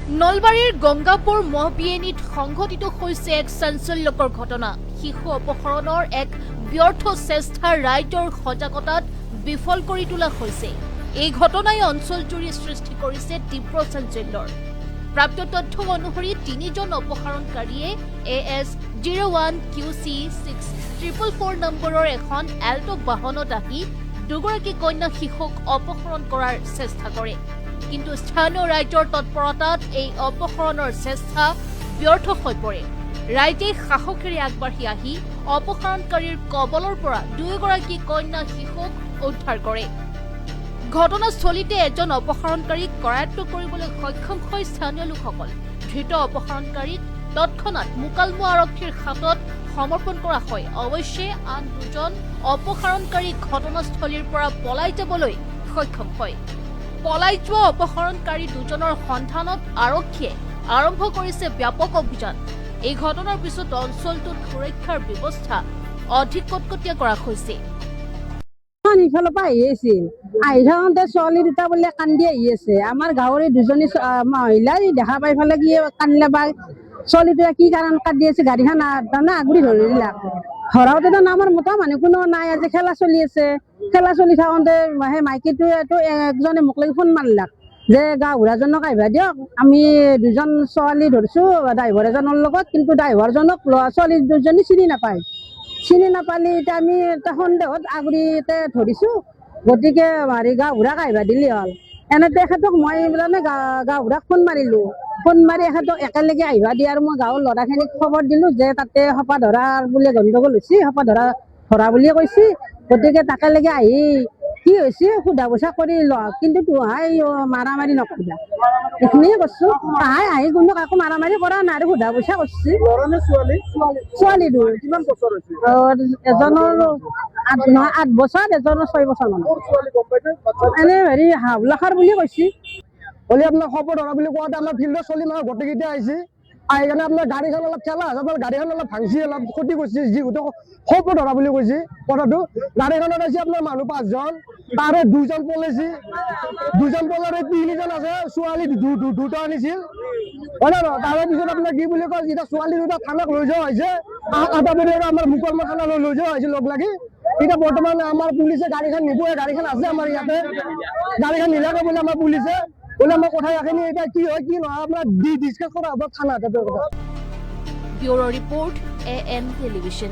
নলবাৰীৰ গংগাপুৰ মহবিয়েনীত সংঘটিত হৈছে এক চাঞ্চল্যকৰ ঘটনা। শিশু অপহৰণৰ এক ব্যৰ্থ চেষ্টা ৰাইজৰ সজাগতাত বিফল কৰি তোলা হৈছে। এই ঘটনাই অঞ্চলজুৰি সৃষ্টি কৰিছে তীব্ৰ চাঞ্চল্যৰ। প্ৰাপ্ত তথ্য অনুসৰি 3জন অপহৰণকাৰীয়ে AS01QC6444 নম্বৰৰ এখন এল্টো বাহনত আহি দুগৰাকী কন্যা শিশুক অপহৰণ কৰাৰ চেষ্টা কৰে। কিন্তু স্থানীয় ৰাইজৰ তৎপৰতাত এই অপহৰণৰ চেষ্টা ব্যৰ্থ হৈ পৰে। ৰাইজে সাহসেৰে আগবাঢ়ি আহি অপহৰণকাৰীৰ কবলৰ পৰা দুয়োগৰাকী কন্যা শিশুক উদ্ধাৰ কৰে। ঘটনাস্থলীতে এজন অপহৰণকাৰীক কৰায়ত্ব কৰিবলৈ সক্ষম হয় স্থানীয় লোকসকল। ধৃত অপহৰণকাৰীক তৎক্ষণাৎ মোকালমোৱা আৰক্ষীৰ হাতত সমৰ্পণ কৰা হয়। অৱশ্যে আন দুজন অপহৰণকাৰী ঘটনাস্থলীৰ পৰা পলাই যাবলৈ সক্ষম হয়। পলাই যোৱা অপহৰণকাৰী দুজনৰ সন্ধানত আৰক্ষীয়ে আৰম্ভ কৰিছে ব্যাপক অভিযান। এই ঘটনাৰ পিছত অঞ্চলটোত সুৰক্ষাৰ ব্যৱস্থা অধিক কটকটীয়া কৰা হৈছে। ইফালৰ পৰা আহি আছিল, আহি থাকোঁতে ছোৱালী দুটা বোলে কান্দি আহি আছে। আমাৰ গাঁৱৰে দুজনী মহিলাই দেখা পাই ফালে কি কান্দিলে বা ছোৱালীটোৱে কি কাৰণ কান্দি আছে, গাড়ীখন তাৰমানে আগুৰি ধৰি দিলাক। ধৰাওঁতেতো আমাৰ মতা মানুহ কোনো নাই, আজি খেলা চলি আছে। খেলা চলি থাকোঁতে সেই মাইকীটোৱেতো একজনে মোক লাগি ফোন মাৰিলাক যে গাঁওবুঢ়াজনক আহিবা দিয়ক, আমি দুজন ছোৱালী ধৰিছোঁ ড্ৰাইভাৰ এজনৰ লগত, কিন্তু ড্ৰাইভাৰজনক ছোৱালী দুজনী চিনি নাপায়। চিনি নাপালি এতিয়া আমি সন্দেহত আগুৰিতে ধৰিছোঁ, গতিকে গাঁওবুঢ়াক আহিবা দিলে হ'ল। এনে তেখেতক মই মানে গাঁওবুঢ়াক ফোন মাৰিলোঁ। ফোন মাৰি এখেতক একেলগে আহিবা দি আৰু মই গাঁৱৰ ল'ৰাখিনিক খবৰ দিলোঁ যে তাতে সপা ধৰাৰ বোলে গণ্ডগোল হৈছে, সপা ধৰা বুলিয়ে কৈছে। গতিকে তাকেলৈকে আহি কি হৈছে সোধা পোছা কৰি লোৱা, কিন্তু তোহাই মাৰা-মাৰি নকৰিবা, এইখিনিয়ে কৈছোঁ। তাহাই আহি কোনো কাকো মাৰা-মাৰি কৰা নাই আৰু সোধা পোছা কৰিছে। ছোৱালী এজনৰ 8 বছৰ, এজনৰ 6 বছৰ মান। এনে হেৰি হাবলাখাৰ বুলি কৈছে। হলে আপনার খবর ধরা বলে কোয়াতে আমরা ফিল্ডত চলি মানে গোটেইকেইটা আহিছে। আহি কেনে আপনার গাড়ীখন অলপ ঠেলা আছে, গাড়ীখন অলপ ভাঙছি, অলপ ক্ষতি কৰিছে। যিহেতু খবৰ ধৰা বুলি কৈছে কথাটো। গাড়ীখনত আছে আপোনাৰ মানুহ 5জন, তাৰে 2জন পলাইছে, 2জন পলাৰে 3জন আছে। ছোৱালী দুটা আনিছিল, হয় না? তাৰে পিছত আপোনাৰ কি বুলি কয়, যেতিয়া ছোৱালী দুটা থানাক লৈ যোৱা হৈছে, আটাপৰি আমাৰ মোকালমোৱা থানালৈ লৈ যোৱা হৈছে লগ লাগি। এতিয়া বৰ্তমান আমাৰ পুলিচে গাড়ীখন নিবই, গাড়ীখন আছে আমাৰ ইয়াতে। গাড়ীখন নিলাকে বোলে আমাৰ পুলিচে বোলে আমাৰ কথা ৰাখেনি। এতিয়া কি হয় কি নহয় আপোনাৰ ডিসকাস কৰা হ'ব থানাত। Bureau report AN television.